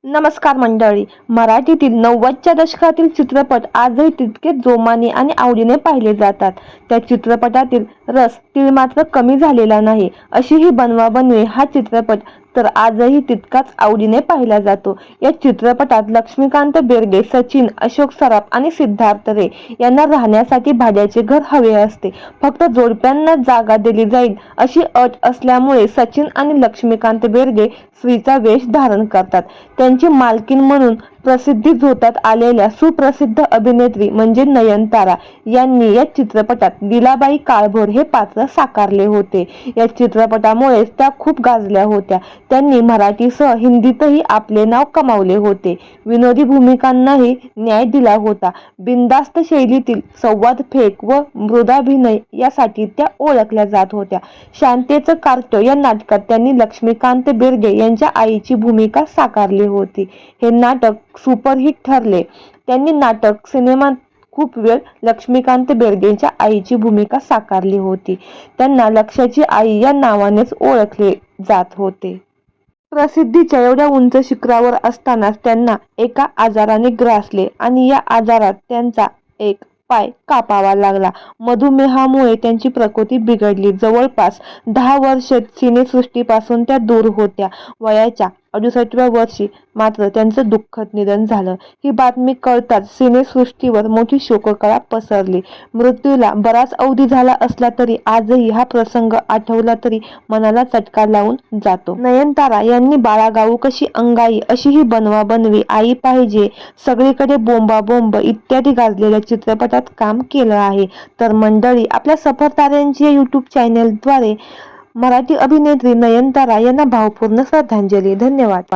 नमस्कार मंडळी. मराठीतील 90च्या दशकातील चित्रपट आजही तितकेच जोमाने आणि आवडीने पाहिले जातात. त्या चित्रपटातील रस तीळ मात्र कमी झालेला नाही. अशी ही बनवाबनवी हा चित्रपट तर आजही तितकाच आवडीने पाहिला जातो. या चित्रपटात लक्ष्मीकांत बेर्डे, सचिन, अशोक सराफ आणि सिद्धार्थ रे यांना राहण्यासाठी भाड्याचे घर हवे असते. फक्त जोडप्यांना जागा दिली जाईल अशी अट असल्यामुळे सचिन आणि लक्ष्मीकांत बेर्डे स्त्रीचा वेश धारण करतात. त्यांची मालकीण म्हणून प्रसिद्धी झोतात आलेल्या सुप्रसिद्ध अभिनेत्री म्हणजे नयनतारा यांनी या चित्रपटात लीलाबाई काळभोर हे पात्र साकारले होते. या चित्रपटामुळेच त्या खूप गाजल्या होत्या. त्यांनी मराठीसह हिंदीतही आपले नाव कमावले होते. विनोदी भूमिकांनाही न्याय दिला होता. बिनधास्त शैलीतील संवाद फेक व मृदाभिनय यासाठी त्या ओळखल्या जात होत्या. शांतेचं कार्ट या नाटकात त्यांनी लक्ष्मीकांत बेर्डे यांच्या आईची भूमिका साकारली होती. हे नाटक सुपरहिट ठरले. त्यांनी नाटक सिनेमात खूप वेळ लक्ष्मीकांत बेर्डेंच्या आईची भूमिका साकारली होती. त्यांना लक्ष्याची आई या नावानेच ओळखले जात होते. प्रसिद्धीच्या एवढ्या उंच शिखरावर असतानाच त्यांना एका आजाराने ग्रासले आणि या आजारात त्यांचा एक पाय कापावा लागला. मधुमेहामुळे त्यांची प्रकृती बिघडली. जवळपास 10 वर्ष सिनेसृष्टीपासून त्या दूर होत्या. वयाच्या 68व्या वर्षी मात्र त्यांचं दुःखद निधन झालं. ही बातमी कळताच सिनेसृष्टीवर मोठी शोककळा पसरली. मृत्यूला बराच अवधी झाला असला तरी आजही हा प्रसंग आठवला तरी मनाला चटका लावून जातो. नयनतारा यांनी बाळागाऊ कशी अंगाई, अशी ही बनवाबनवी, आई पाहिजे, सगळीकडे बोंबाबोंब इत्यादी गाजलेल्या चित्रपटात काम केलं आहे. तर मंडळी, आपल्या सफर ताऱ्यांची या यूट्यूब चॅनेलद्वारे मराठी अभिनेत्री नयनतारा यांना भावपूर्ण श्रद्धांजली. धन्यवाद.